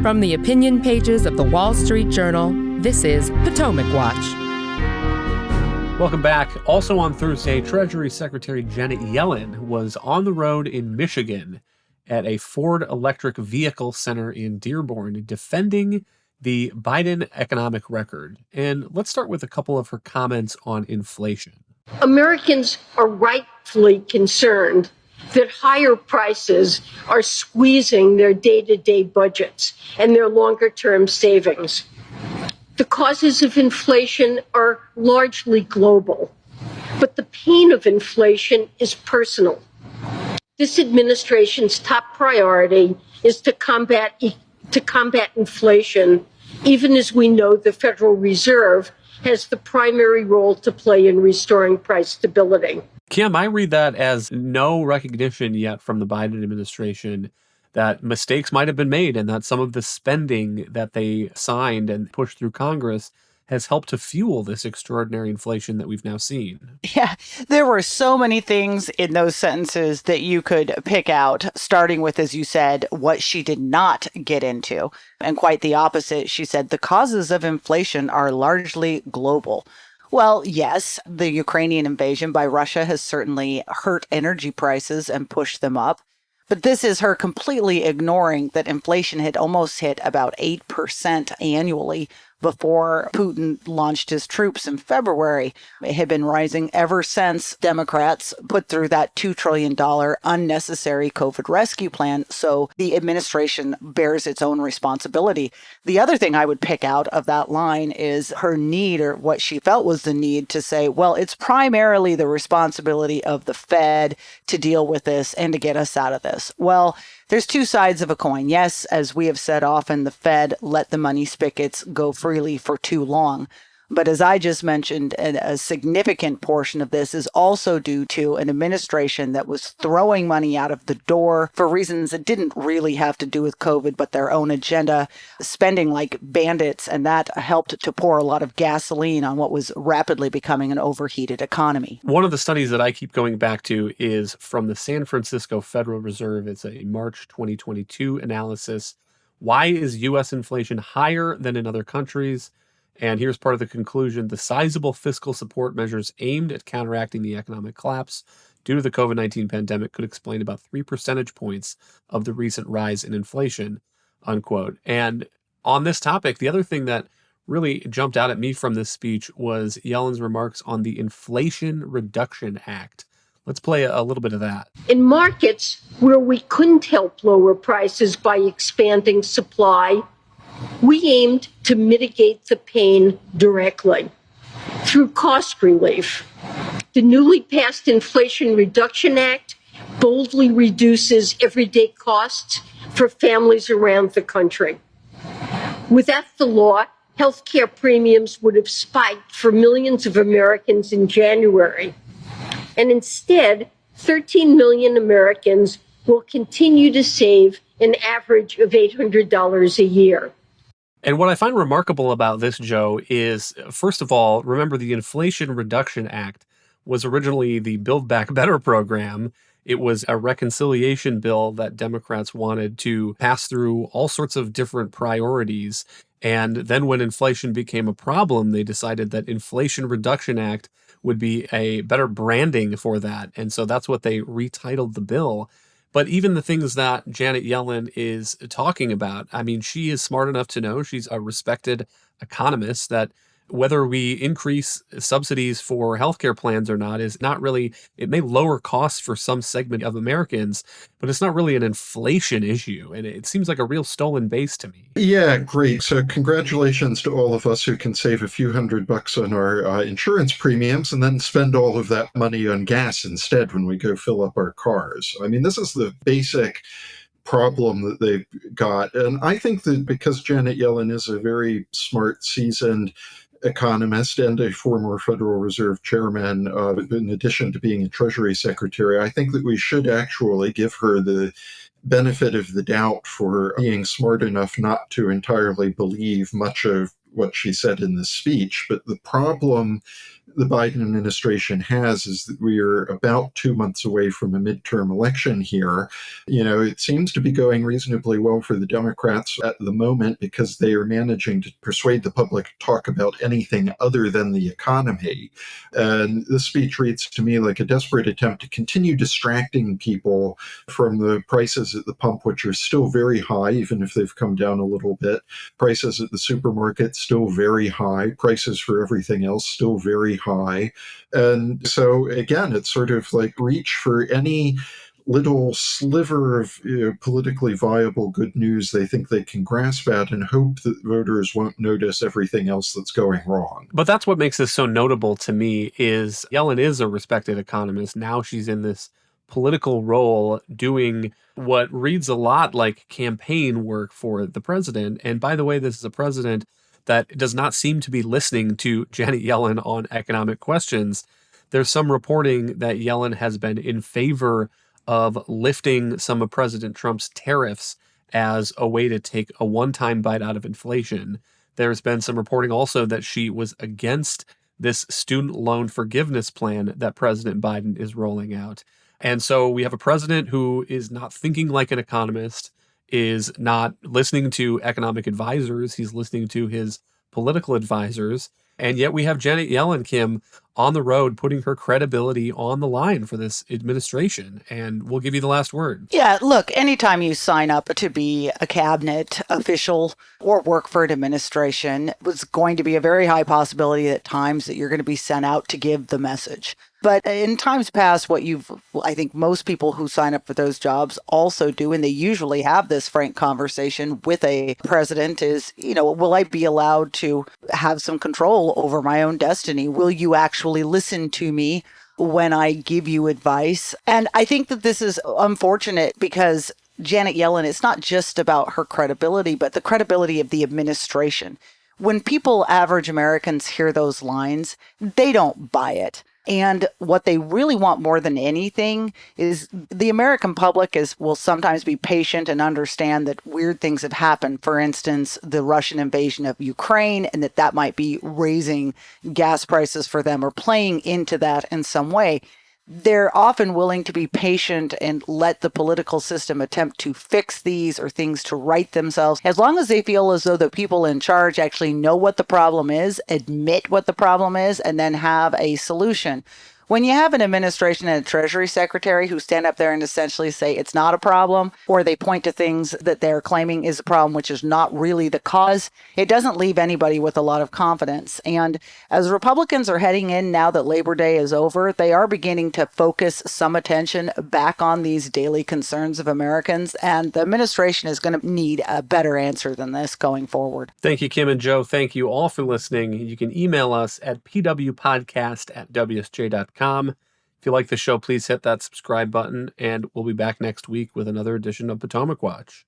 From the opinion pages of the Wall Street Journal, this is Potomac Watch. Welcome back. Also on Thursday, Treasury Secretary Janet Yellen was on the road in Michigan at a Ford electric vehicle center in Dearborn defending the Biden economic record. And let's start with a couple of her comments on inflation. Americans are rightfully concerned that higher prices are squeezing their day-to-day budgets and their longer-term savings. The causes of inflation are largely global, but the pain of inflation is personal. This administration's top priority is to combat inflation, even as we know the Federal Reserve has the primary role to play in restoring price stability. Kim, I read that as no recognition yet from the Biden administration that mistakes might have been made and that some of the spending that they signed and pushed through Congress has helped to fuel this extraordinary inflation that we've now seen. Yeah, there were so many things in those sentences that you could pick out, starting with, as you said, what she did not get into. And quite the opposite. She said the causes of inflation are largely global. Well, yes, the Ukrainian invasion by Russia has certainly hurt energy prices and pushed them up. But this is her completely ignoring that inflation had almost hit about 8% annually before Putin launched his troops in February. It had been rising ever since Democrats put through that $2 trillion unnecessary COVID rescue plan. So the administration bears its own responsibility. The other thing I would pick out of that line is her need, or what she felt was the need, to say, well, it's primarily the responsibility of the Fed to deal with this and to get us out of this. Well, there's two sides of a coin. Yes, as we have said often, the Fed let the money spigots go freely for too long. But as I just mentioned, a significant portion of this is also due to an administration that was throwing money out of the door for reasons that didn't really have to do with COVID, but their own agenda, spending like bandits, and that helped to pour a lot of gasoline on what was rapidly becoming an overheated economy. One of the studies that I keep going back to is from the San Francisco Federal Reserve. It's a March 2022 analysis. Why is U.S. inflation higher than in other countries? And here's part of the conclusion. The sizable fiscal support measures aimed at counteracting the economic collapse due to the COVID-19 pandemic could explain about 3 percentage points of the recent rise in inflation, unquote. And on this topic, the other thing that really jumped out at me from this speech was Yellen's remarks on the Inflation Reduction Act. Let's play a little bit of that. In markets where we couldn't help lower prices by expanding supply, we aimed to mitigate the pain directly through cost relief. The newly passed Inflation Reduction Act boldly reduces everyday costs for families around the country. Without the law, healthcare premiums would have spiked for millions of Americans in January. And instead, 13 million Americans will continue to save an average of $800 a year. And what I find remarkable about this, Joe, is, first of all, remember the Inflation Reduction Act was originally the Build Back Better program. It was a reconciliation bill that Democrats wanted to pass through all sorts of different priorities. And then when inflation became a problem, they decided that Inflation Reduction Act would be a better branding for that. And so that's what they retitled the bill. But even the things that Janet Yellen is talking about, I mean, she is smart enough to know, she's a respected economist, that whether we increase subsidies for healthcare plans or not is not really, it may lower costs for some segment of Americans, but it's not really an inflation issue. And it seems like a real stolen base to me. Yeah, great. So congratulations to all of us who can save a few $100 on our insurance premiums and then spend all of that money on gas instead when we go fill up our cars. I mean, this is the basic problem that they've got. And I think that because Janet Yellen is a very smart, seasoned economist and a former Federal Reserve chairman, in addition to being a Treasury Secretary, I think that we should actually give her the benefit of the doubt for being smart enough not to entirely believe much of what she said in this speech. But the problem the Biden administration has is that we are about 2 months away from a midterm election here. It seems to be going reasonably well for the Democrats at the moment because they are managing to persuade the public to talk about anything other than the economy. And this speech reads to me like a desperate attempt to continue distracting people from the prices at the pump, which are still very high, even if they've come down a little bit. Prices at the supermarket still very high. Prices for everything else still very high. And so, again, it's sort of like reach for any little sliver of politically viable good news they think they can grasp at and hope that voters won't notice everything else that's going wrong. But that's what makes this so notable to me is Yellen is a respected economist. Now she's in this political role doing what reads a lot like campaign work for the president. And by the way, this is a president that does not seem to be listening to Janet Yellen on economic questions. There's some reporting that Yellen has been in favor of lifting some of President Trump's tariffs as a way to take a one-time bite out of inflation. There's been some reporting also that she was against this student loan forgiveness plan that President Biden is rolling out. And so we have a president who is not thinking like an economist, is not listening to economic advisors. He's listening to his political advisors. And yet we have Janet Yellen, Kim, on the road putting her credibility on the line for this administration. And we'll give you the last word. Yeah, look, anytime you sign up to be a cabinet official or work for an administration, it's going to be a very high possibility at times that you're going to be sent out to give the message. But in times past, I think most people who sign up for those jobs also do, and they usually have this frank conversation with a president is, will I be allowed to have some control over my own destiny? Will you actually listen to me when I give you advice? And I think that this is unfortunate because Janet Yellen, it's not just about her credibility, but the credibility of the administration. When average Americans hear those lines, they don't buy it. And what they really want more than anything is the American public will sometimes be patient and understand that weird things have happened. For instance, the Russian invasion of Ukraine, and that might be raising gas prices for them or playing into that in some way. They're often willing to be patient and let the political system attempt to fix these or things to right themselves, as long as they feel as though the people in charge actually know what the problem is, admit what the problem is, and then have a solution. When you have an administration and a Treasury Secretary who stand up there and essentially say it's not a problem, or they point to things that they're claiming is a problem, which is not really the cause, it doesn't leave anybody with a lot of confidence. And as Republicans are heading in now that Labor Day is over, they are beginning to focus some attention back on these daily concerns of Americans. And the administration is going to need a better answer than this going forward. Thank you, Kim and Joe. Thank you all for listening. You can email us at pwpodcast@wsj.com. If you like the show, please hit that subscribe button, and we'll be back next week with another edition of Potomac Watch.